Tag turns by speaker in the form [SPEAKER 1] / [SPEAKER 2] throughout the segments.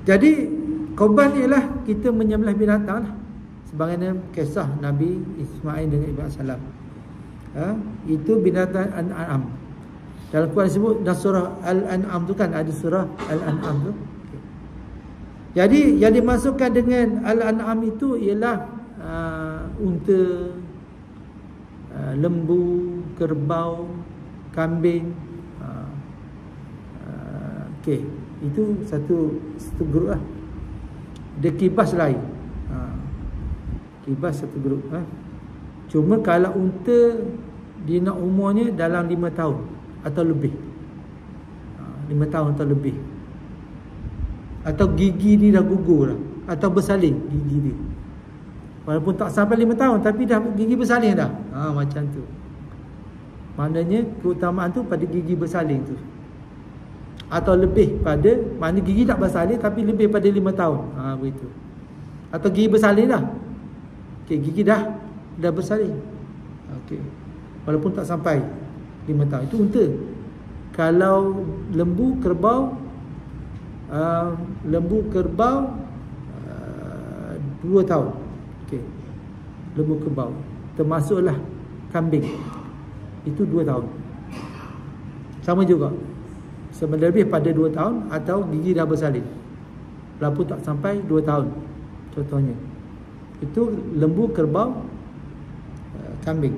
[SPEAKER 1] Jadi korban ialah kita menyembelih binatang lah. Sebagaimana kisah Nabi Ismail dengan Ibrahim salam. Itu binatang An'am. Dalam Quran disebut dalam surah Al-An'am tu kan, ada surah Al-An'am tu. Jadi yang dimasukkan dengan Al-An'am itu ialah unta, lembu, kerbau, kambing. Okey, itu satu grup lah. Dia kibas lain. Kibas satu grup. Cuma kalau unta dia nak umurnya dalam 5 tahun atau lebih. 5 tahun atau lebih. Atau gigi dia dah gugur dah, atau bersalin gigi dia. Walaupun tak sampai 5 tahun tapi dah gigi bersalin dah. Macam tu. Maknanya keutamaan tu pada gigi bersalin tu. Atau lebih pada, maknanya gigi tak bersalin tapi lebih pada 5 tahun. Begitu. Atau gigi bersalin dah. Okey, gigi dah bersalin. Okey. Walaupun tak sampai 5 tahun. Itu unta. Kalau lembu, kerbau 2 tahun. Okey. Lembu, kerbau. Termasuklah kambing. Itu 2 tahun. Sama juga. Sebenarnya lebih pada 2 tahun atau gigi dah bersalin. Walaupun tak sampai 2 tahun. Contohnya. Itu lembu, kerbau, kambing.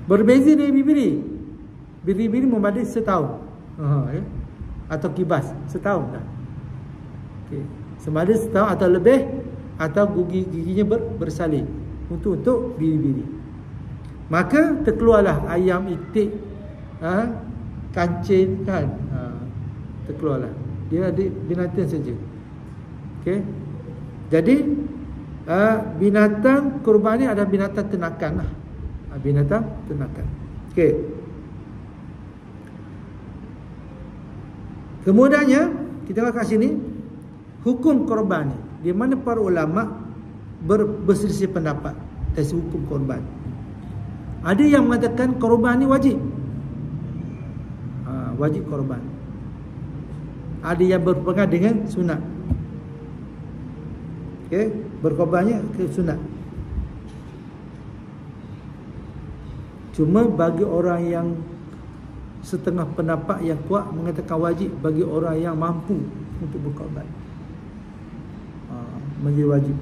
[SPEAKER 1] Berbeza dengan biri-biri. Biri-biri memadai setahun. Atau kibas setahun dah. Okay. Sama ada setahun atau lebih, atau giginya bersalin. Untuk biri-biri. Maka terkeluarlah ayam, itik, kancil kan. Terkeluarlah. Dia ada binatang saja. Okey. Jadi binatang kurban ni ada binatang ternakan lah. Binatang ternakan. Okey. Kemudiannya kita tengok kat sini hukum korban ni, di mana para ulama berselisih pendapat dari hukum korban. Ada yang mengatakan korban ni wajib. Wajib korban. Ada yang berpegang dengan sunat. Okey, berkorbannya ke sunat. Cuma bagi orang yang setengah pendapat yang kuat mengatakan wajib bagi orang yang mampu untuk berkorban. Menjadi wajib.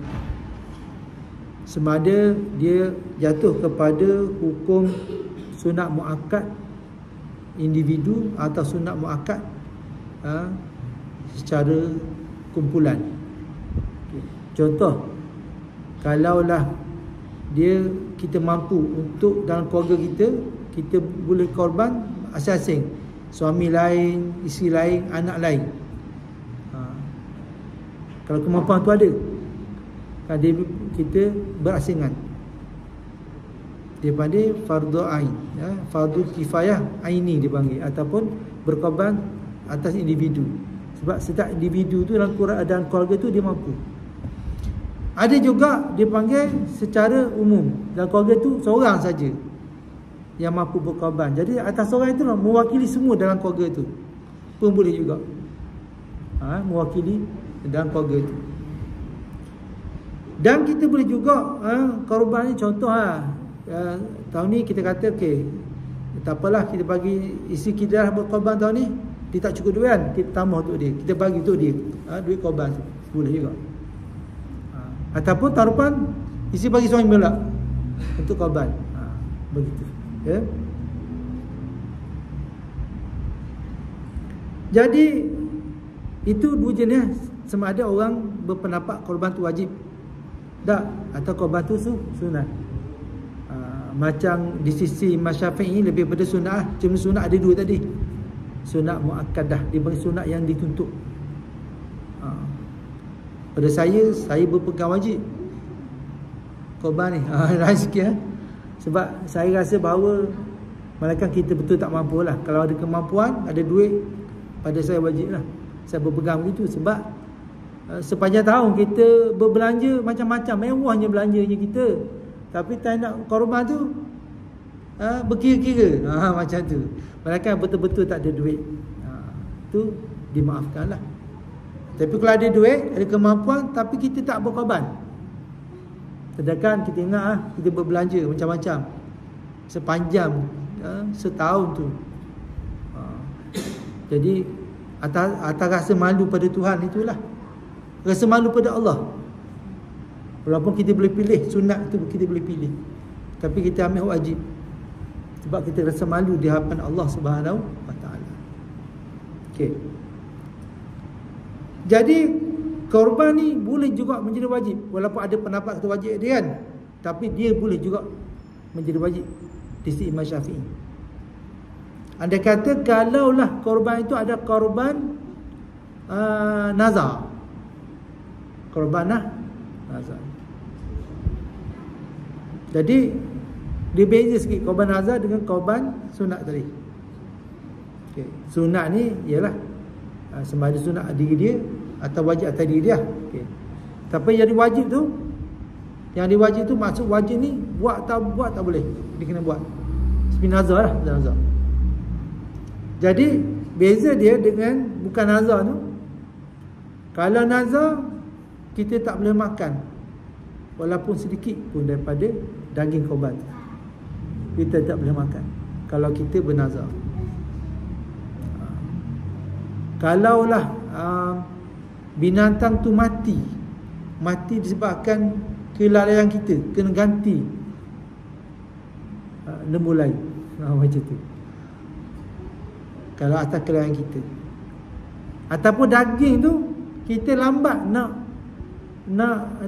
[SPEAKER 1] Semada dia jatuh kepada hukum sunat muakkad individu atau sunat muakkad secara kumpulan. Contoh, kalaulah kita mampu untuk dalam keluarga kita boleh korban asing-asing, suami lain, isteri lain, anak lain. Kalau kemampuan tu ada, kan kita berasingan. Dia panggil fardu ain, fardu kifayah aini dia panggil, ataupun berkorban atas individu. Sebab setiap individu tu dalam keluarga tu dia mampu. Ada juga dia panggil secara umum, dalam keluarga tu seorang saja yang mampu berkorban. Jadi atas seorang itu mewakili semua dalam keluarga tu pun boleh juga. Mewakili dalam keluarga itu. Dan kita boleh juga korban ni, contoh tahun ni kita kata okey, tak apalah, kita bagi isi kita dah berkorban tahun ni, dia tak cukup duit kan, kita tambah untuk dia, kita bagi untuk dia duit korban tu, boleh juga. Ataupun tahun depan isi bagi suami pula untuk korban. Begitu. Ya. Jadi itu dua jenis. Sama ada orang berpendapat korban tu wajib tak, atau korban tu sunat. Macam di sisi Imam Syafi'i lebih pada sunat. Cuma sunat ada dua tadi. Sunat muakkadah, dia bagi sunat yang dituntut. Pada saya berpegang wajib korban ni. Lain sikit sebab saya rasa bahawa malaikat kita betul tak mampu lah. Kalau ada kemampuan, ada duit, pada saya wajib lah. Saya berpegang begitu sebab sepanjang tahun kita berbelanja macam-macam, mewahnya belanjanya kita, tapi tak nak korban tu berkira-kira macam tu. Malaikat betul-betul tak ada duit, tu dimaafkan lah. Tapi kalau ada duit, ada kemampuan, tapi kita tak berkorban. Sedangkan kita ingat kita berbelanja macam-macam sepanjang setahun tu. Jadi atas rasa malu pada Tuhan itulah. Rasa malu pada Allah. Walaupun kita boleh pilih sunat tu, kita boleh pilih, tapi kita ambil wajib sebab kita rasa malu di hadapan Allah Subhanahu wa taala. Okey. Jadi korban ni boleh juga menjadi wajib, walaupun ada pendapat kata wajib dia kan, tapi dia boleh juga menjadi wajib di sisi Imam Syafi'i. Anda kata kalaulah korban itu ada korban nazar. Korban nazar. Jadi dia beza sikit korban nazar dengan korban sunat tadi. Okay. Sunat ni ialah sama ada sunat diri dia atau wajib atas diri dia. Okay. Tapi yang diwajib tu, maksud wajib ni buat tak boleh. Dia kena buat. Seperti nazar lah, nazar. Jadi beza dia dengan bukan nazar tu. Kalau nazar kita tak boleh makan walaupun sedikit pun daripada daging korban. Kita tak boleh makan kalau kita bernazar. Kalaulah binatang tu mati disebabkan kelalaian kita, kena ganti lembu lain, macam tu. Kalau atas kelalaian kita, ataupun daging tu kita lambat nak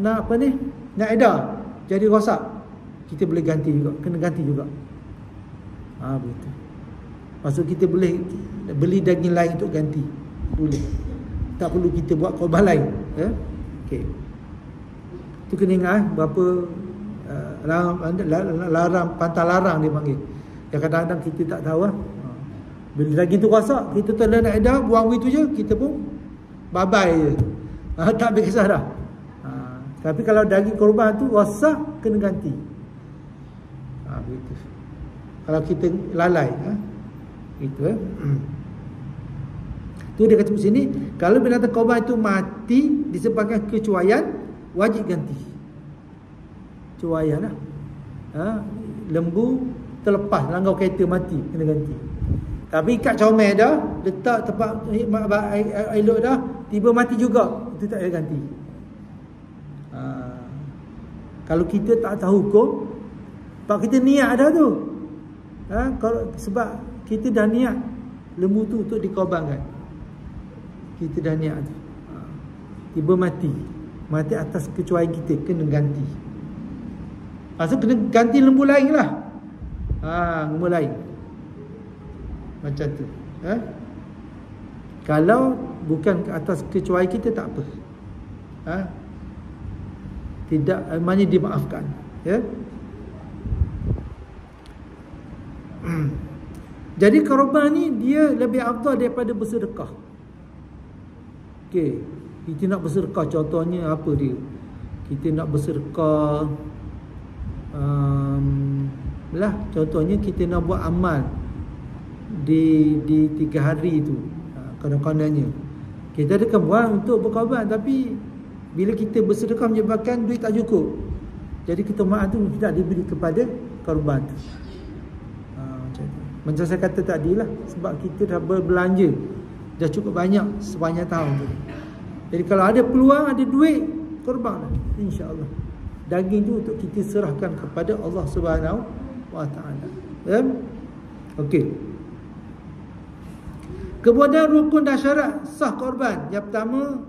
[SPEAKER 1] apa ni, nak edar, jadi rosak, kita boleh ganti juga, kena ganti juga. Begitu. Maksud kita boleh beli daging lain untuk ganti, boleh. Tak perlu kita buat korban lain. Okey. Tu kena ingat berapa larang, pantang larang dia panggil. Yang kadang-kadang kita tak tahu bila daging tu rosak, kita telah nak edar, buang begitu je, kita pun bye-bye je. Tak ambil kisah dah. Tapi kalau daging korban tu rosak, kena ganti. Begitu. Kalau kita lalai, itu tu dia kata sini, kalau binatang korban itu mati disebabkan kecuaian, wajib ganti. Kecuaian lah. Lembu terlepas langgar kereta mati, kena ganti. Tapi ikat comel dah, letak tempat elok dah, tiba mati juga, itu tak payah ganti. Kalau kita tak tahu hukum, sebab kita niat dah tu, sebab kita dah niat lembu tu untuk dikorbankan, kita dah niat tu, tiba mati atas kecuaian kita, kena ganti. Maksud kena ganti lembu lain lah. Lembu lain macam tu. Kalau bukan atas kecuaian kita, tak apa. Tidak, maknanya dimaafkan, ya. Jadi korban ni dia lebih afdal daripada bersedekah. Okey, kita nak bersedekah, contohnya apa dia? Kita nak bersedekah, contohnya kita nak buat amal di 3 hari tu, kadang-kadangnya kita ada buat untuk berkorban, tapi bila kita bersedekah menyebabkan duit tak cukup, jadi keutamaan tu tidak diberi kepada korban tu. Macam saya kata tadi lah, sebab kita dah berbelanja, dah cukup banyak sepanjang tahun tu. Jadi kalau ada peluang, ada duit, korban lah, insya-Allah. Daging tu untuk kita serahkan kepada Allah Subhanahu wa taala. Okey. Kemudian rukun dan syarat sah korban. Yang pertama,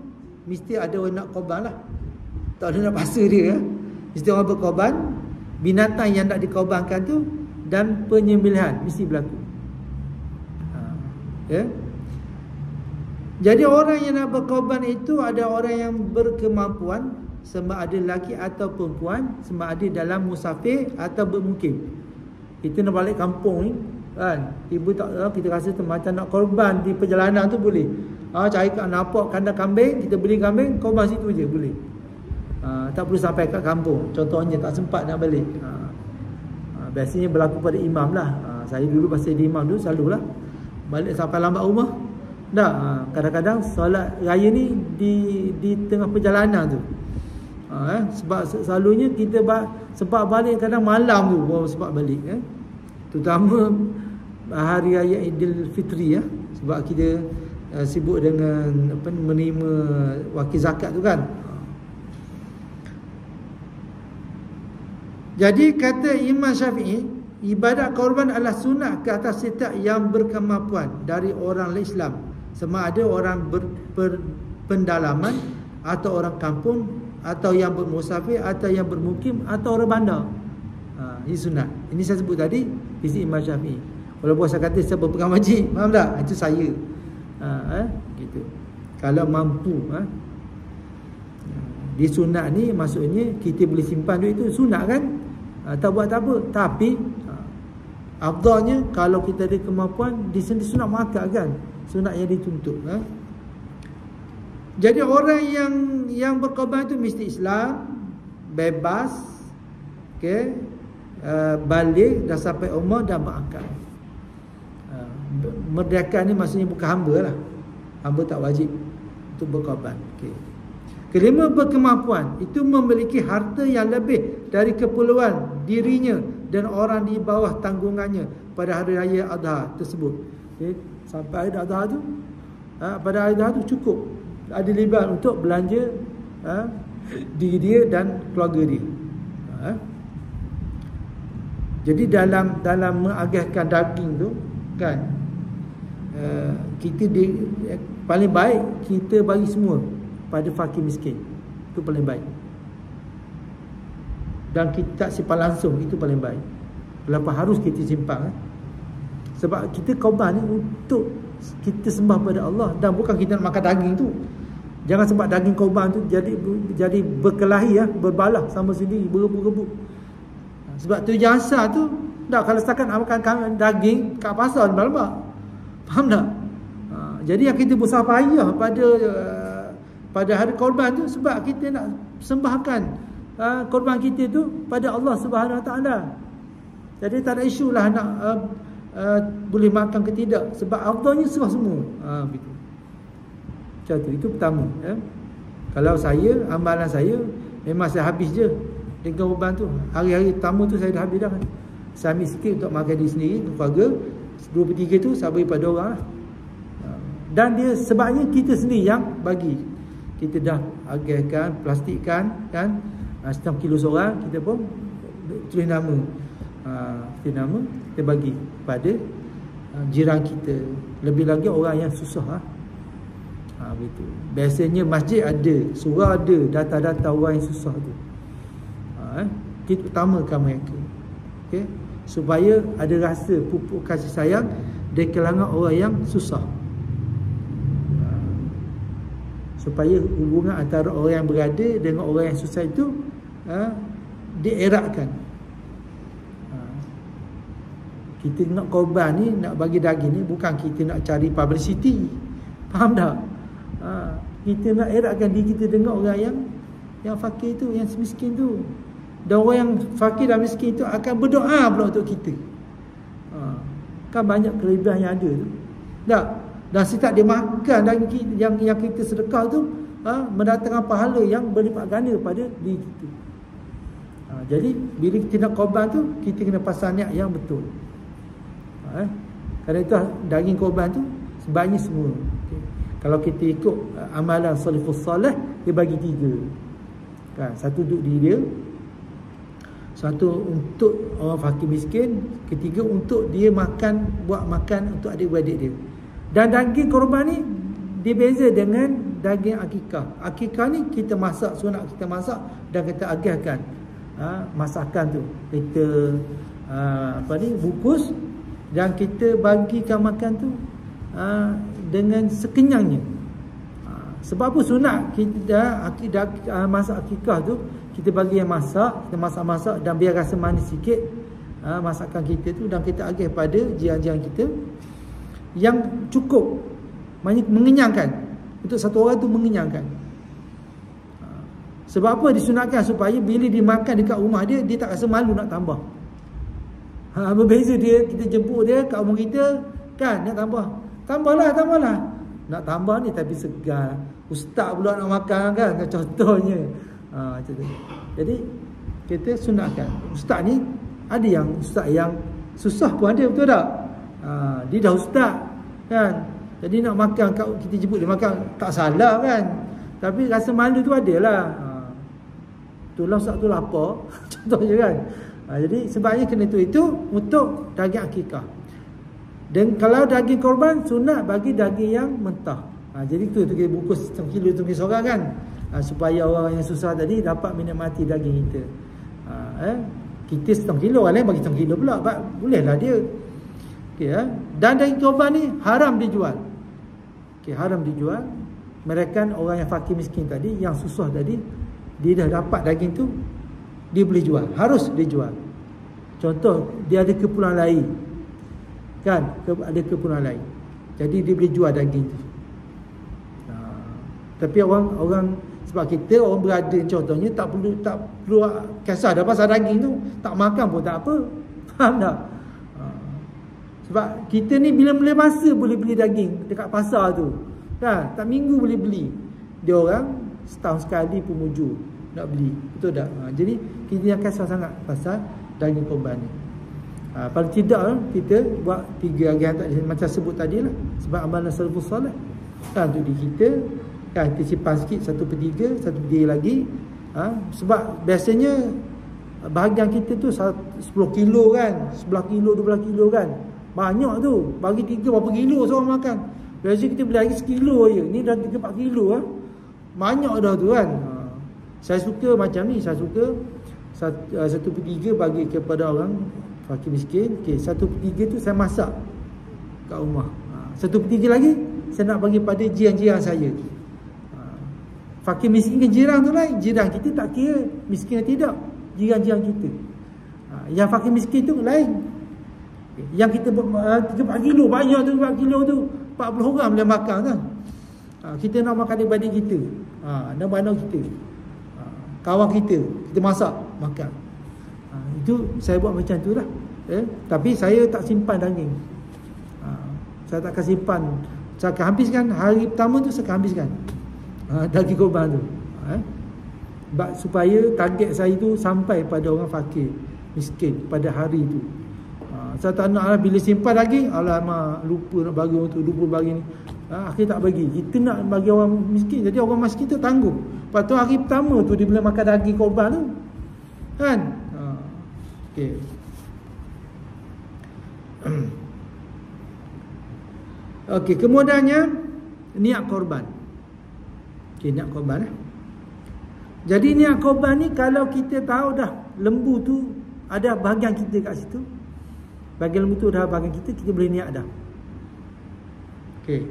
[SPEAKER 1] mesti ada orang nak korban lah. Tak ada nak paksa dia. Mesti orang berkorban. Binatang yang nak dikorbankan tu dan penyembelihan mesti berlaku. Jadi orang yang nak berkorban itu ada orang yang berkemampuan, sama ada lelaki atau perempuan, sama ada dalam musafir atau bermukim. Kita nak balik kampung ni kan, ibu tak tahu, kita rasa macam nak korban di perjalanan tu boleh. Cari kat nampak kandang kambing, kita beli kambing, korban situ je boleh. Tak perlu sampai kat kampung. Contohnya tak sempat nak balik. Biasanya berlaku pada imam lah. Saya dulu pasal di imam dulu selalulah balik sampai lambat rumah, Tak, kadang-kadang solat raya ni di tengah perjalanan tu. Sebab selalunya kita sebab balik kadang malam tu baru sebab balik, terutama hari raya Aidilfitri, sebab kita sibuk dengan menerima wakil zakat tu kan. Jadi kata Imam Syafi'i, ibadat korban adalah sunat ke atas setiap yang berkemampuan dari orang Islam, sama ada orang berpendalaman atau orang kampung, atau yang bermusafir, atau yang bermukim, atau orang bandar. Ini sunat. Ini saya sebut tadi isi Imam Syafi'i. Walaupun saya kata saya berpegang wajib, faham tak? Itu saya. Gitu. Kalau mampu, di sunat ni maksudnya kita boleh simpan duit itu sunat kan? Tak buat tak apa. Tapi afdalnya kalau kita ada kemampuan di sini sunat muakkad kan? Sunat yang dituntut. Jadi orang yang berkorban itu mesti Islam, bebas, okey, balik dah sampai umur dan berakal. Merdeka ni maksudnya bukan hamba lah. Hamba tak wajib untuk berkorban. Okey. Kelima, berkemampuan itu memiliki harta yang lebih dari keperluan dirinya dan orang di bawah tanggungannya pada hari raya Adha tersebut. Okay. Sampai hari Adha tu, pada hari Adha tu cukup ada libat untuk belanja diri dia dan keluarga dia. Jadi dalam mengagihkan daging tu kan, kita paling baik kita bagi semua pada fakir miskin. Itu paling baik. Dan kita tak simpan langsung, itu paling baik. Kenapa harus kita simpan? Sebab kita korban ni untuk kita sembah pada Allah, dan bukan kita nak makan daging tu. Jangan sebab daging korban tu jadi berkelahi, berbalah sama sendiri, berebut-rebut. Sebab tu jasa tu dah, kalau setakat nak makan daging kat pasar lemak. Faham tak? Jadi yang kita berusaha payah pada hari korban tu sebab kita nak sembahkan korban kita tu pada Allah Subhanahu Wa Taala. Jadi tak ada isu lah nak boleh makan ke tidak, sebab afdalnya serah semua. Begitu. Macam tu. Itu pertama. Kalau saya, amalan saya memang saya habis je dengan korban tu. Hari-hari pertama tu saya dah habis dah. Saya ambil sikit untuk makan diri sendiri, keluarga. 2/3 tu saya beri pada orang lah. Dan dia sebabnya kita sendiri yang bagi. Kita dah agihkan, plastikkan kan, 1 kilo seorang, kita pun tulis nama, kita bagi pada jiran kita. Lebih lagi orang yang susah. Begitu. Biasanya masjid ada, surau ada, data-data orang yang susah tu. Kita utamakan mereka. Okay? Supaya ada rasa pupuk kasih sayang di kalangan orang yang susah. Supaya hubungan antara orang yang berada dengan orang yang susah itu dieratkan. Kita nak korban ni, nak bagi daging ni, bukan kita nak cari publicity. Faham tak? Kita nak eratkan diri kita dengan orang yang fakir tu, yang miskin tu. Dan orang yang fakir dan miskin itu akan berdoa pula untuk kita. Kan banyak kelebihan yang ada tu. Tak? Dan setiap dia makan yang kita sedekah tu, mendatangkan pahala yang berlipat ganda pada diri kita. Jadi bila kita nak korban tu, kita kena pasang niat yang betul. Kerana itu daging korban tu sebaiknya semua. Okay. Kalau kita ikut amalan salafus salih, dia bagi 3. Kan, satu untuk diri dia, satu untuk orang fakir miskin, ketiga untuk dia buat makan untuk adik-beradik dia. Dan daging korban ni dia beza dengan daging akikah. Akikah ni kita masak, sunat kita masak dan kita agihkan. Masakan tu kita bungkus dan kita bagikan makan tu dengan sekenyangnya. Sebab apa sunat kita masak akikah tu, kita bagi yang masak, kita masak-masak dan biar rasa manis sikit masakan kita tu, dan kita agih pada jiran-jiran kita yang cukup, maknanya mengenyangkan. Untuk satu orang tu mengenyangkan. Sebab apa disunatkan? Supaya bila dimakan dekat rumah dia, dia tak rasa malu nak tambah. Berbeza kita jemput dia kat rumah kita kan, nak tambah. Tambahlah. nak tambah ni tapi segar. Ustaz pula nak makan kan, contohnya. Macam tu. Jadi kita sunatkan. Ustaz ni ada yang ustaz yang susah pun ada, betul tak? Dia dah ustaz kan. Jadi nak makan, kita jemput dia makan tak salah kan. Tapi rasa malu tu adalah. Itulah ustaz tu lapar. Contohnya kan. Jadi sebabnya kena itu untuk daging akikah. Dan kalau daging korban, sunat bagi daging yang mentah. Jadi tu kita bungkus 1 kilo tu seorang kan. Supaya orang yang susah tadi dapat menikmati daging kita. Kita 1 kilo, orang lain bagi 1 kilo pula. Bolehlah dia. Okay, dan daging korban ni haram dijual. Okay, haram dijual. Mereka orang yang fakir miskin tadi, yang susah tadi, dia dah dapat daging tu, dia boleh jual, harus dia jual. Contoh, dia ada keperluan lain kan, ada keperluan lain, jadi dia boleh jual daging tu. Tapi orang sebab kita orang berada contohnya tak perlu kisah dah pasal daging tu, tak makan pun tak apa. Faham tak? Sebab kita ni bila boleh masa boleh beli daging dekat pasar tu kan, tak minggu boleh beli. Dia orang setahun sekali pun mujur nak beli, betul tak? Jadi kita yang kisah sangat pasal daging korban ni. Paling tidak kita buat 3 hari yang macam sebut tadi lah, sebab amalan salafus soleh kan, tu di kita kan, kita simpan sikit 1/3, 1/3 lagi. Sebab biasanya bahagian kita tu 10 kilo kan, 11 kilo, 12 kilo kan, banyak tu. Bagi 3 berapa kilo seorang makan. Biasanya kita beli lagi 1 kilo je, ni dah 3-4 kilo banyak dah tu kan. Saya suka macam ni, saya suka 1/3 bagi kepada orang fakir miskin. Okay, 1/3 tu saya masak kat rumah. 1/3 lagi saya nak bagi pada jiran-jiran saya. Fakir miskin ke jiran tu lain. Jiran kita tak kira miskin atau tidak, jiran-jiran kita. Yang fakir miskin tu lain. Yang kita 3-4 kilo, banyak tu 4 kilo tu, 40 orang boleh makan kan. Kita nak makan daripada kita, dan mana kita, kawan kita masak makan. Itu saya buat macam tu lah. Tapi saya tak simpan daging. Saya tak akan simpan. Saya akan habiskan hari pertama tu, saya akan habiskan daging korban tu. Supaya target saya tu sampai pada orang fakir miskin pada hari tu. Saya tak nak lah bila simpan daging, alamak lupa nak bagi orang tu, lupa bagi ni, akhirnya tak bagi. Kita nak bagi orang miskin, jadi orang miskin tu tanggung. Lepas tu hari pertama tu dia boleh makan daging korban tu kan. Okay. Okey, kemudiannya niat korban. Okey, niat korban. Jadi niat korban ni kalau kita tahu dah lembu tu ada bahagian kita kat situ, bahagian lembu tu dah bahagian kita boleh niat dah. Okey.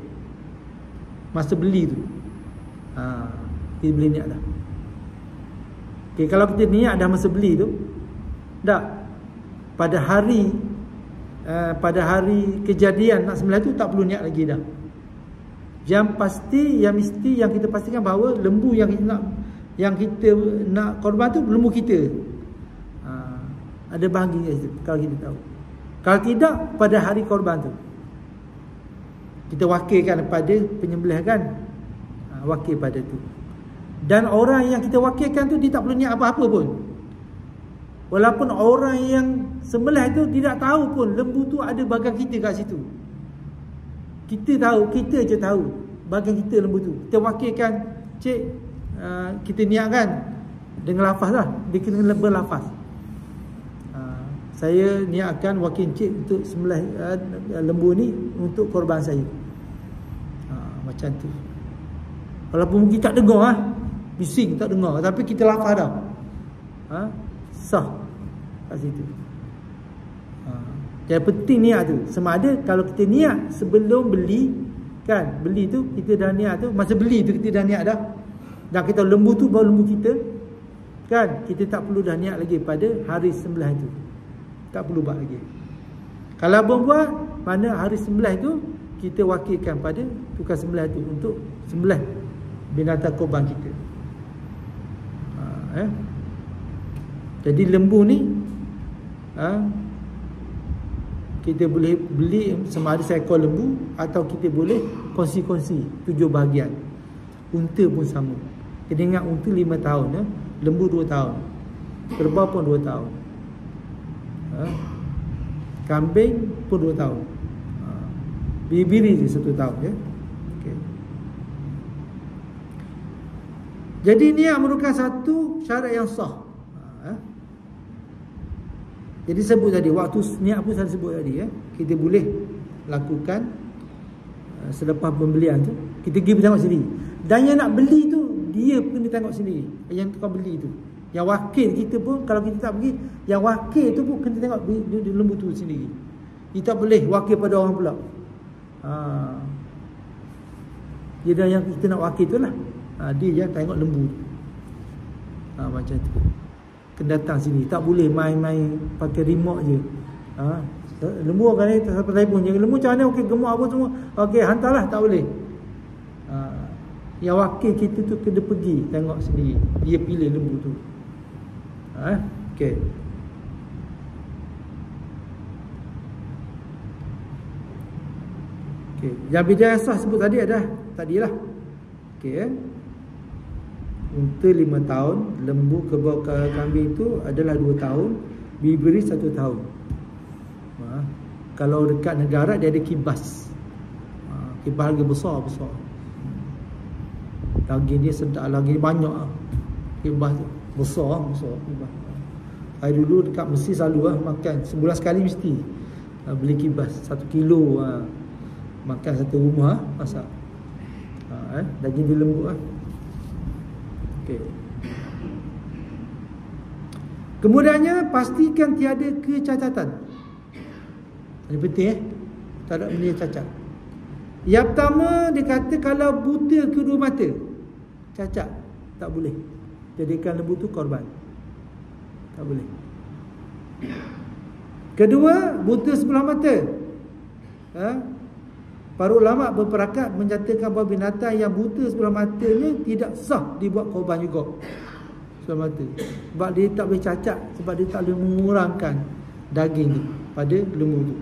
[SPEAKER 1] Masa beli tu, kita boleh niat dah. Okey, kalau kita niat dah masa beli tu, dah pada hari kejadian nak sembelih tu tak perlu niat lagi dah. Yang pasti, yang mesti, yang kita pastikan bahawa lembu yang kita nak korban tu lembu kita. Ada bahagian kat situ kalau kita tahu. Kalau tidak, pada hari korban tu kita wakilkan pada penyembelih kan, wakil pada tu. Dan orang yang kita wakilkan tu dia tak perlu niat apa-apa pun. Walaupun orang yang sembelih tu tidak tahu pun lembu tu ada bahagian kita kat situ. Kita tahu, kita je tahu bahagian kita lembu tu. Kita wakilkan, cik, kita niatkan dengan lafaz lah. Dia kena berlafaz. Saya niatkan wakil cik untuk sembelih lembu ni untuk korban saya. Macam tu. Walaupun mungkin tak dengar bising tak dengar, tapi kita lafaz dah. Sah kat situ. Yang penting niat tu. Sama ada kalau kita niat sebelum beli kan, beli tu kita dah niat tu, masa beli tu kita dah niat dah. Dan kita lembu tu baru lembu kita kan, kita tak perlu dah niat lagi pada hari sembelih tu. Tak perlu buat lagi. Kalau abang buat, mana hari sembelih tu kita wakilkan pada tukang sembelih tu untuk sembelih binatang korban kita. Jadi lembu ni kita boleh beli sama ada seekor lembu atau kita boleh kongsi-kongsi 7 bahagian. Unta pun sama. Kena ingat unta 5 tahun ya? Lembu 2 tahun, kerbau pun 2 tahun, kambing pun 2 tahun, biri je 1 tahun ya. Okay. Jadi niat merupakan satu syarat yang sah. Jadi sebut tadi, waktu niat pun saya sebut tadi ya. Kita boleh lakukan selepas pembelian tu, kita pergi tengok sendiri. Dan yang nak beli tu, dia kena tengok sendiri. Yang tukang beli tu, yang wakil kita pun, kalau kita tak pergi, yang wakil tu pun kena tengok lembu tu sendiri. Kita tak boleh wakil pada orang pula. Dia yang kita nak wakil tu lah. Dia je tengok lembu tu. Macam tu. Kena datang sini. Tak boleh main-main pakai remote je. Lembu kan ni tak sampai telefon je. Lembu macam mana? Okey, gemuk apa semua. Okey, hantarlah. Tak boleh. Yang wakil kita tu kena pergi tengok sendiri. Dia pilih lembu tu. Okey. Okey. Yang bidang asas sebut tadi ada. Tadilah. Okey. Unta 5 tahun, lembu, kerbau, kambing itu adalah 2 tahun, biberi 1 tahun. Kalau dekat negara dia ada kibas. Kibas lagi besar. Daging dia sedap, lagi banyak. Kibas tu besar kibas. Saya dulu dekat Mesir selalu makan, sebulan sekali mesti beli kibas 1 kilo, makan 1 rumah, masak. Daging dia lembut. Okay. Kemudiannya, pastikan tiada kecacatan. Ini penting tak ada benda cacat. Yang pertama, dia kata kalau buta kedua mata, cacat, tak boleh jadikan lembu tu korban. Tak boleh. Kedua, buta sebelah mata. Para ulama berperakat menyatakan bahawa binatang yang buta sebelah matanya tidak sah dibuat korban juga. Sebelah mata. Sebab dia tak boleh cacat, sebab dia tak boleh mengurangkan daging pada lembu tu.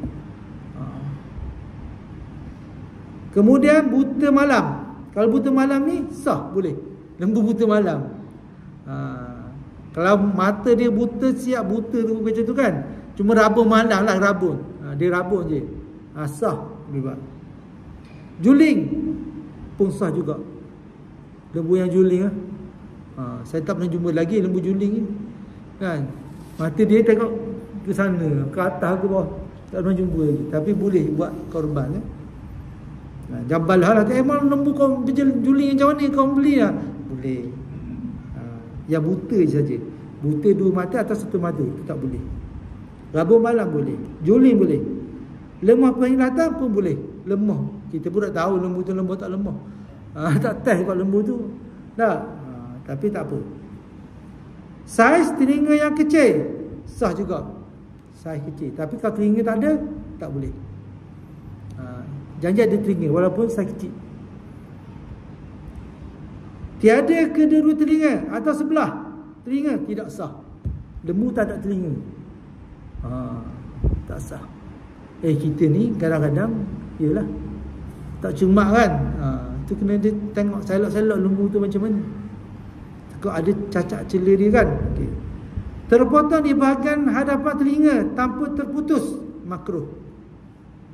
[SPEAKER 1] Kemudian buta malam. Kalau buta malam ni sah, boleh. Lembu buta malam. Kalau mata dia buta, siap buta tu macam tu kan. Cuma rabun malam lah, rabun. Dia rabun je. Sah boleh buat. Juling pun sah juga. Lembu yang juling saya tak pernah jumpa lagi lembu juling ni kan. Mata dia tengok ke sana, ke atas, ke bawah. Tak pernah jumpa lagi. Tapi boleh buat korban Jambal lah emang lembu kau juling macam mana kau beli lah. Boleh. Yang buta je saja. Buta 2 mata atau 1 mata, itu tak boleh. Rabun malam boleh. Juling boleh. Lemah penglihatan pun boleh. Lemah, kita pun tak tahu lembu tu lemah tak lemah. Tak test kat lembu tu. Tak. Tapi tak apa. Saiz telinga yang kecil sah juga. Saiz kecil. Tapi kalau telinga tak ada, tak boleh. Janji ada telinga walaupun saiz kecil. Tiada kedua telinga atau sebelah telinga, tidak sah. Lembu tak ada telinga. Tak sah. Kita ni kadang-kadang yalah, tak cermat kan. Tu kena dia tengok selok-selok lembu tu macam mana. Takut ada cacat celah dia kan. Okay. Terpotong di bahagian hadapan telinga tanpa terputus, makruh.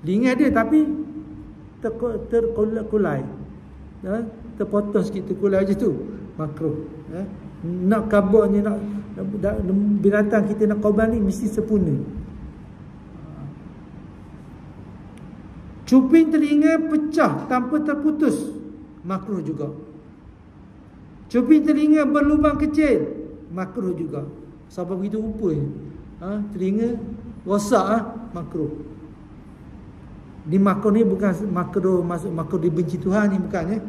[SPEAKER 1] Telinga dia tapi terkulai. Terpotong sikit, terkulai je tu, makruh. Nak kabarnya, nak binatang kita nak korban ni mesti sempurna. Cuping telinga pecah tanpa terputus, makruh juga. Cuping telinga berlubang kecil, makruh juga. Sebab begitu rupanya telinga rosak, makruh. Ni makruh ni bukan makruh maksud makruh dibenci Tuhan ni, bukan ya.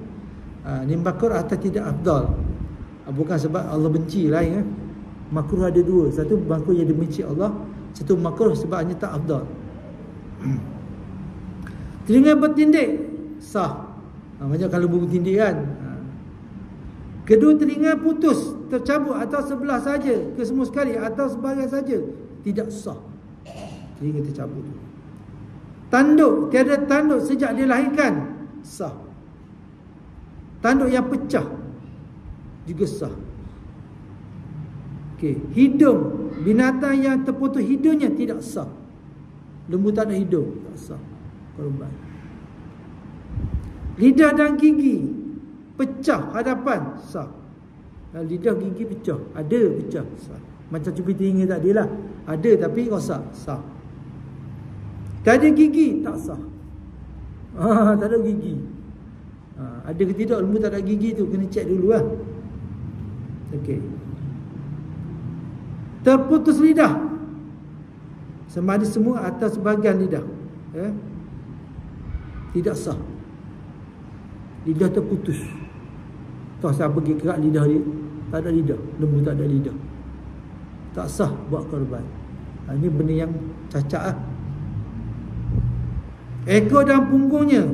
[SPEAKER 1] Ni makruh atau tidak afdal. Bukan sebab Allah benci lain Makruh ada 2. Satu makruh yang dibenci Allah, satu makruh sebab hanya tak afdal. Telinga bertindik sah. Macam kalau bertindik kan. Kedua telinga putus, tercabut atau sebelah saja, ke semua sekali atau sebahagian saja, tidak sah. Telinga tercabut. Tanduk, tiada tanduk sejak dilahirkan, sah. Tanduk yang pecah juga sah. Okey, hidung, binatang yang terputus hidungnya tidak sah. Lembu tak ada hidung, tak sah korban. Lidah dan gigi pecah hadapan, sah. Lidah gigi pecah, ada pecah, sah. Macam cubit telinga tak adalah. Ada tapi rosak, sah. Tak ada gigi, tak sah. Tak ada gigi. Ada ke tidak lembu tak ada gigi tu, kena cek dulu lah. Okey. Terputus lidah, sama ada semua atau sebahagian lidah, tidak sah. Lidah terputus. Tahu saya pergi kerak lidah dia, tak ada lidah. Lembu tak ada lidah, tak sah buat korban. Ini benda yang cacat lah. Ekor dan punggungnya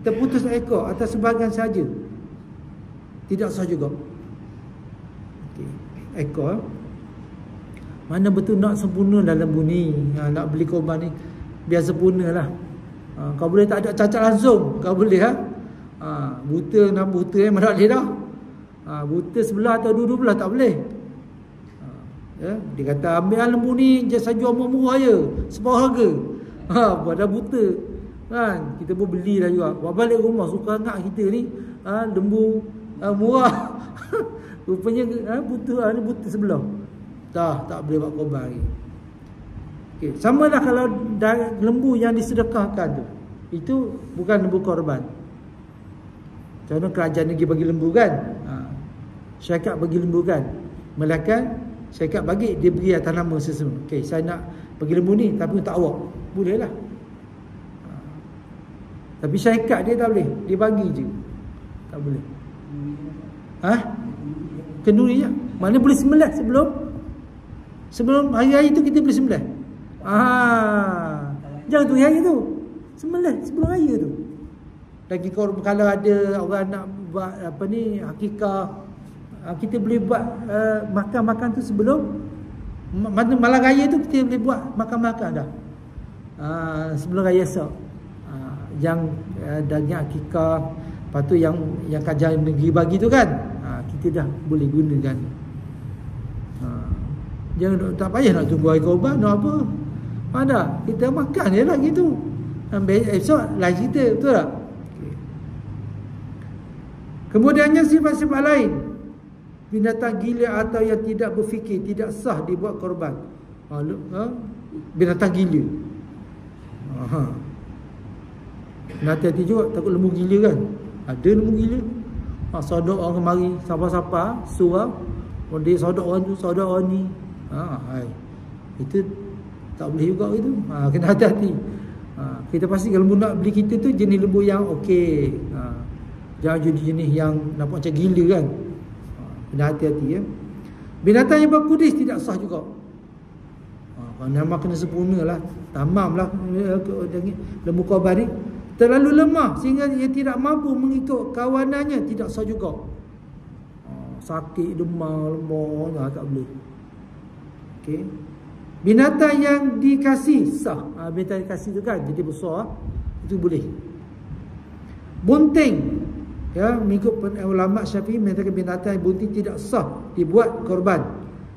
[SPEAKER 1] terputus ekor atau sebahagian saja, tidak sah juga. Okay. Ekor mana betul nak sempurna dalam lembu ni, nak beli korban ni biar sempurna lah. Kau boleh tak ada cacat langsung, kau boleh buta mana boleh dah. Buta sebelah atau dua-dua belah tak boleh. Dia kata ambil lembu ni jasa jual murah je, separuh harga. Pada buta kan, kita pun belilah juga. Buat balik rumah suka sangat kita ni lembu murah. Rupanya buta ni buta sebelah. Tak boleh buat korban lagi. Okey, samalah kalau lembu yang disedekahkan tu, itu bukan lembu korban. Contoh kerajaan negeri bagi lembu kan, syarikat bagi lembu kan, melainkan syarikat bagi, dia beri atas nama sesemua. Okey, saya nak bagi lembu ni tapi untuk awak, boleh lah. Tapi syarikat dia tak boleh, dia bagi je, tak boleh. Kenduri je. Mana boleh sembelih sebelum hari-hari tu kita boleh sembelih. Jangan tunggu hari tu, sembelih sebelum raya tu. Lagi kalau ada orang nak buat akikah, kita boleh buat makan-makan tu sebelum malam raya tu, kita boleh buat makan-makan dah. Sebelum raya esok. Yang daging akikah, lepas tu yang kajian negeri bagi tu kan, kita dah boleh gunakan. Jangan tak payah nak tunggu hari korban nak apa. Ada kita makan je lah gitu. Esok lain cerita, betul tak? Okay. Kemudiannya sifat-sifat lain, binatang gila atau yang tidak berfikir tidak sah dibuat korban. Binatang gila. Hati-hati juga, takut lembu gila kan. Ada lembu gila. Sodok orang kemari, siapa-siapa suruh dia sodok orang tu, sodok orang ni. Itu tak boleh juga itu. Kena hati-hati. Kita pastikan lembu nak beli kita tu jenis lembu yang okey. Jangan jadi jenis yang nampak macam gila kan. Kena hati-hati ya. Binatang yang berkudis tidak sah juga. Nama kena sempurna lah, tamam lah. Lembu korban ni terlalu lemah sehingga ia tidak mampu mengikut kawanannya, tidak sah juga. Sakit, demam, lemah, tak boleh. Okey. Binatang yang dikasih sah. Binatang dikasih tu kan jadi besar, itu boleh. Bunting, ya, mengikut ulama Syafi'i menyatakan binatang yang bunting tidak sah dibuat korban.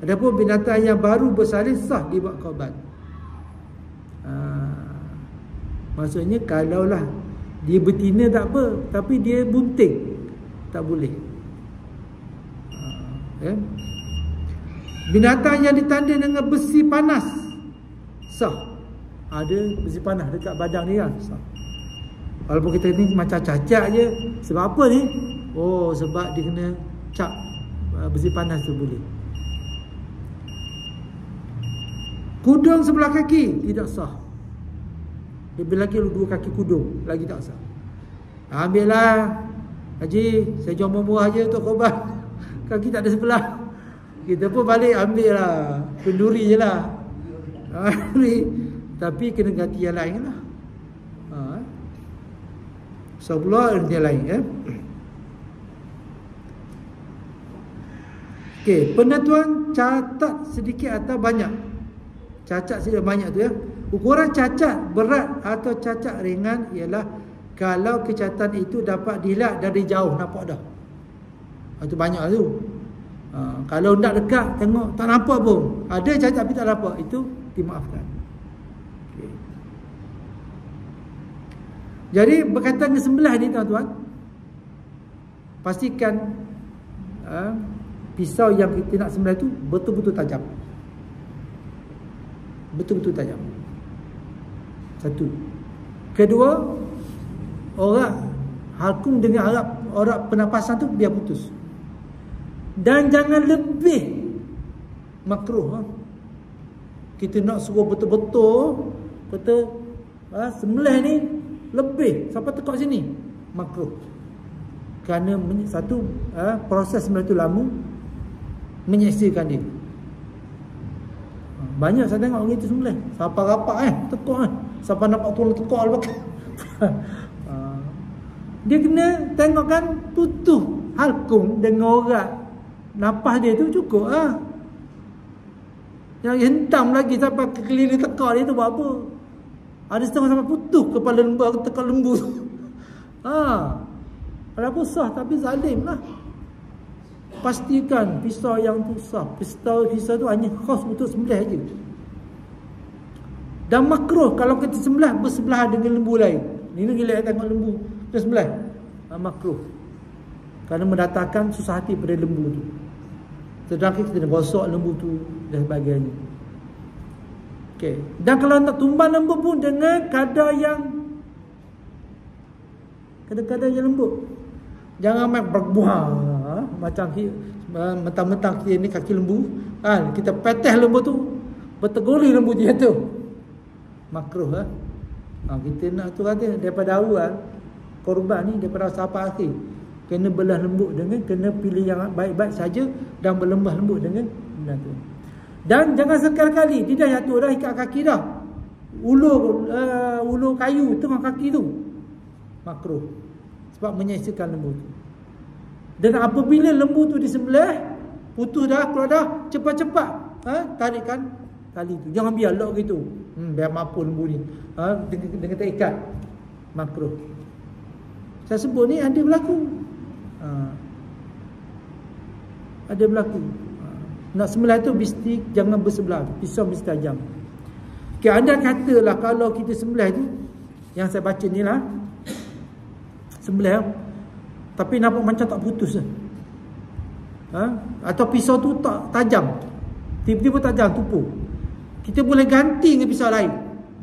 [SPEAKER 1] Adapun binatang yang baru bersalin sah dibuat korban. Maksudnya kalaulah dia betina tak apa, tapi dia bunting, tak boleh. Binatang yang ditanda dengan besi panas sah. Ada besi panas dekat badan dia, sah. Walaupun kita ni macam cacat je. Sebab apa ni? Sebab dia kena cap besi panas tu, boleh. Kudung sebelah kaki tidak sah. Lebih lagi dua kaki kudung, lagi tak sah. Ambillah Haji, saya jual murah je untuk korban. Kaki tak ada sebelah, kita pun balik ambil lah, kenduri je lah. Tapi kena ganti yang lain lah. Sebelah yang lain Okey, penentuan cacat sedikit atau banyak. Cacat sedikit banyak tu ya. Ukuran cacat berat atau cacat ringan ialah Kalau kecacatan itu dapat dilihat dari jauh, nampak dah. Itu banyak tu. Kalau nak dekat, tengok tak nampak pun. Ada cacat tapi tak nampak, itu dimaafkan. Okay. Jadi berkaitan dengan sembelih ni tuan-tuan, pastikan pisau yang kita nak sembelih tu betul-betul tajam. Betul-betul tajam. Satu. Kedua, halkum dengan orak pernafasan tu biar putus. Dan jangan lebih makruh. Kita nak suruh betul-betul sembelih ni lebih sampai tekak sini, makruh. Kerana satu, proses sembelih tu lama, menyeksakan dia. Banyak saya tengok orang itu sembelih sampai rapat tekak sampai nampak tulang tekak lepas. Dia kena tengokkan putus halkum dengan orat nafas dia tu cukup Yang hentam lagi sampai keliling tekak dia tu buat apa? Ada setengah sampai putus kepala lembu, tekak lembu tu. Ada apa sah, tapi zalim lah. Pastikan pisau yang tu sah. Pisau tu hanya khas untuk sembelih aja. Dan makruh kalau kita sembelih bersebelahan dengan lembu lain. Ini gila tengok lembu kita sembelih. Makruh. Kerana mendatangkan susah hati pada lembu tu. Sedangkan kita kena gosok lembu tu dan sebagainya. Okey. Dan kalau nak tumbang lembu pun dengan kadar yang lembut. Jangan main berbuah macam mentang-mentang kita ni kaki lembu, kita peteh lembu tu, bertegoli lembu dia tu. Makruh kita nak tu kata daripada awal korban ni, daripada sampai akhir kena belah lembut dengan, kena pilih yang baik-baik saja dan berlembah lembut dengan benda tu. Dan jangan sekali-kali dia dah jatuh dah, ikat kaki dah, ulur kayu tengah kaki tu, makruh, sebab menyeksakan lembu tu. Dan apabila lembu tu disembelih, putus dah, keluar dah, cepat-cepat tarikkan tali tu, jangan biar lock gitu, biar mampu lembu ni dengan terikat, makruh. Saya sebut ni ada berlaku. Ada berlaku. Nak sembelih tu mesti jangan bersebelah, pisau mesti tajam. Okay, anda katalah kalau kita sembelih tu, yang saya baca ni lah, sembelih tapi nampak macam tak putus atau pisau tu tak tajam, tiba-tiba tajam tupu, kita boleh ganti dengan pisau lain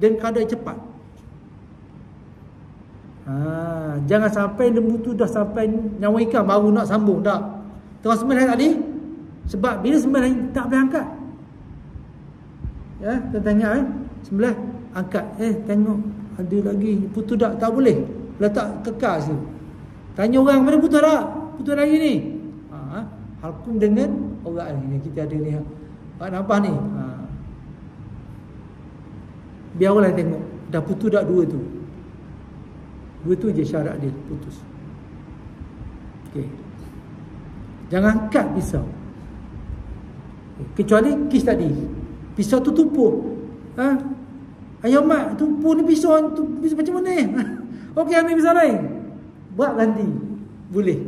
[SPEAKER 1] dan kadar cepat. Jangan sampai lembu tu dah sampai nyawa ikan baru nak sambung tak. Tengah sembelih tadi, sebab bila sembelih tak boleh angkat. Kita tanya sembelih angkat, tengok ada lagi putus tak boleh, letak kekal situ. Tanya orang mana putus tak? Putus lagi ni. Halkum dengan orang ni kita ada ni. Nampak ni. Biar orang lain tengok dah putus tak dua tu. Dua tu je syarat dia putus. Okey. Jangan angkat pisau. Kecuali kes tadi. Pisau tu tumpuk. Ayah mak, tumpuk ni pisau tu macam mana? Okey, ambil pisau lain. Buat ganti. Boleh.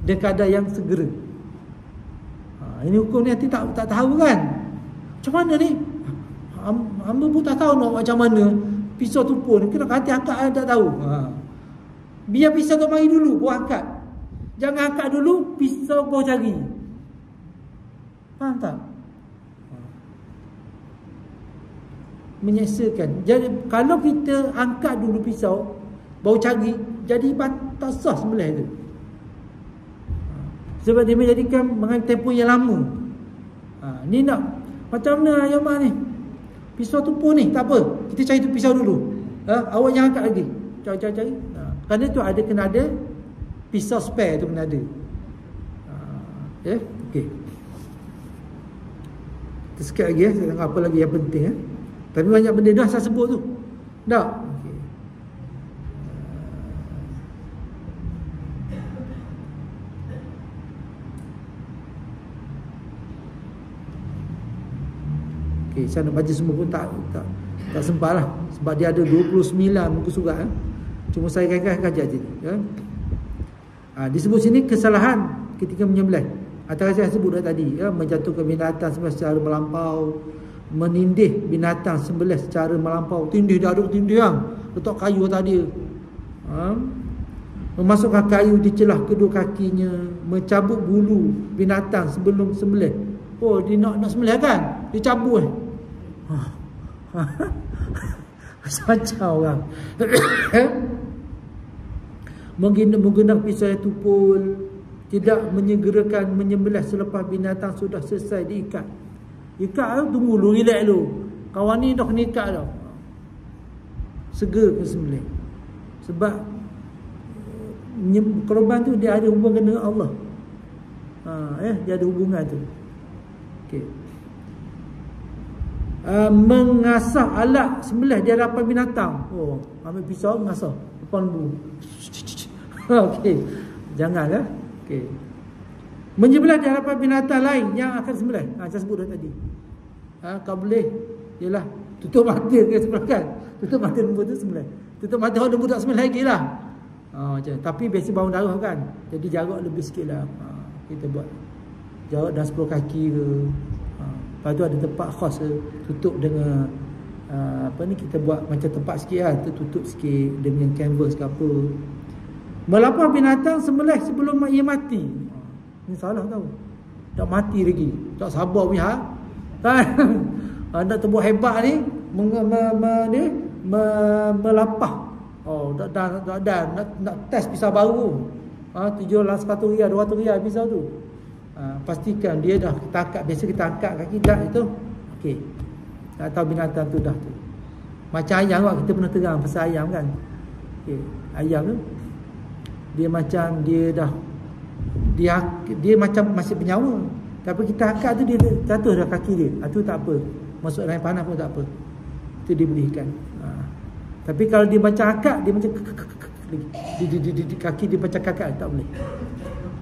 [SPEAKER 1] Dengan kadar yang segera. Ini hukum ni hati tak tahu kan? Macam mana ni? Hamba pun tak tahu nak macam mana. Pisau tumpuk ni kena hati angkat, tak tahu. Biar pisau tu mari dulu, baru angkat. Jangan angkat dulu, pisau baru cari. Faham tak? Menyeksakan. Jadi kalau kita angkat dulu pisau baru cari, jadi tak sah sembelih tu. Sebab dia menjadikan mengambil tempoh yang lama. Ni nak macam mana ayah mak ni? Pisau tumpuk ni, tak apa, kita cari tu pisau dulu. Awak jangan angkat lagi. Cari. Kerana tu kena ada pisau spare tu, kena ada. Okey. Sikit lagi saya tengok apa lagi yang penting. Tapi banyak benda dah saya sebut tu. Dah. Okey, saya nak baca semua pun tak sempat lah. Sebab dia ada 29 muka surat. Cuma saya kaji je. Ya. Disebut sini kesalahan ketika menyembelih. Antara saya sebut tadi, ya, menjatuhkan binatang sembelih secara melampau, menindih binatang sembelih secara melampau, tindih dia ada tindih yang letak kayu tadi. Memasukkan kayu di celah kedua kakinya, mencabut bulu binatang sebelum sembelih. Oh, dia nak sembelih kan? Dia cabut. Macam orang. Menggunakan pisau yang tupul, tidak menyegerakan menyembelih selepas binatang sudah selesai diikat. Ikat tu, tunggu dulu, relax dulu. Kawan ni dah kena ikat dah. Segera ke sembelih. Sebab korban tu dia ada hubungan dengan Allah. Dia ada hubungan tu. Okey. Mengasah alat sembelih di hadapan binatang. Oh, ambil pisau mengasah depan lembu. Okey. Janganlah. Okey. Menyembelih di hadapan binatang lain yang akan sembelih. Saya sebut dah tadi. Kau boleh ialah tutup mata ke sebelah kan. Tutup mata lembu tu sembelih. Tutup mata lembu tak sembelih lagi lah. Macam. Tapi biasa bau darah kan. Jadi jarak lebih sikit lah. Kita buat jarak dah 10 kaki ke. Lepas tu ada tempat khas tutup dengan kita buat macam tempat sikit lah, tutup sikit dengan canvas ke apa. Melapar binatang sembelih sebelum ia mati. Ini salah tau. Tak mati lagi, tak sabar punya kan. Nak terbuat hebat ni melapah. Dah nak test pisau baru. 700 riyal, 200 riyal pisau tu. Pastikan dia dah kita angkat. Biasa kita angkat kaki dah itu. Okey. Tak tahu binatang tu dah tu. Macam ayam kita pernah terang pasal ayam kan. Okey. Ayam tu dia macam dia macam masih bernyawa. Tapi kita angkat tu dia jatuh dah kaki dia. Tu tak apa. Masuk air panas pun tak apa. Itu dibolehkan. Tapi kalau dia macam akak, dia macam di kaki dia macam kakak, tak boleh.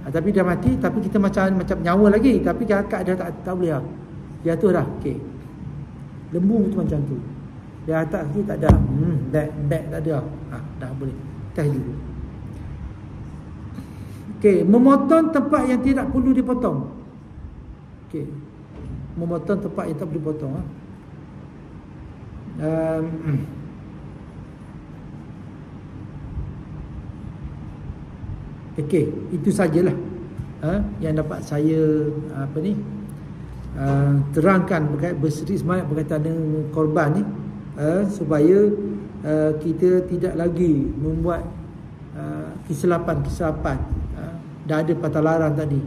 [SPEAKER 1] Tapi dia mati, tapi kita macam nyawa lagi, tapi kakak dia tak boleh lah. Dia tu dah. Okey. Lembu tu macam tu. Dia atas ni tak ada. Back tak ada. Dah boleh. Test dulu. Okey, memotong tempat yang tidak perlu dipotong. Okey. Memotong tempat yang tak perlu dipotong. Okey, itu sajalah yang dapat saya terangkan bersedikit sebanyak berkaitan dengan korban ni, supaya kita tidak lagi membuat kesilapan. Dah ada patah larang tadi.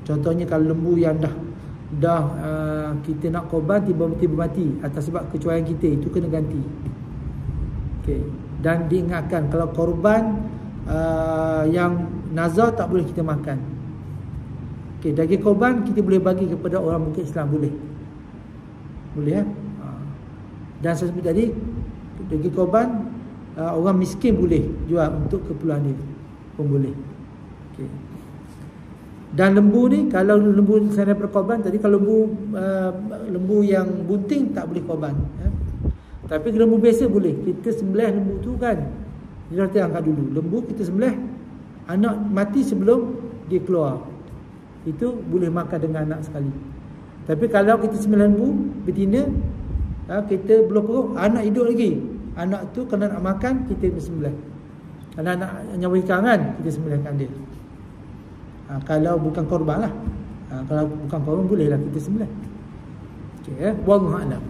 [SPEAKER 1] Contohnya kalau lembu yang dah kita nak korban tiba-tiba mati atas sebab kecuaian kita, itu kena ganti. Okey, dan diingatkan kalau korban yang nazar tak boleh kita makan. Okey, daging korban kita boleh bagi kepada orang bukan Islam, boleh. Boleh Dan saya sebut tadi, daging korban orang miskin boleh jual untuk keperluan dia pun boleh. Okey. Dan lembu ni, kalau lembu saya berkorban tadi, kalau lembu yang bunting tak boleh korban. Tapi lembu biasa boleh. Kita sembelih lembu tu kan, dia dah angkat dulu. Lembu kita sembelih, anak mati sebelum dia keluar, itu boleh makan dengan anak sekali. Tapi kalau kita sembelih lembu betina, kita belum perut, anak hidup lagi, anak tu kalau nak makan kita sembelih. Kalau nak nyawa ikan kan, kita sembelihkan dia. Kalau bukan korban lah. Kalau bukan korban bolehlah kita sembelih. Okey, wallahu a'lam.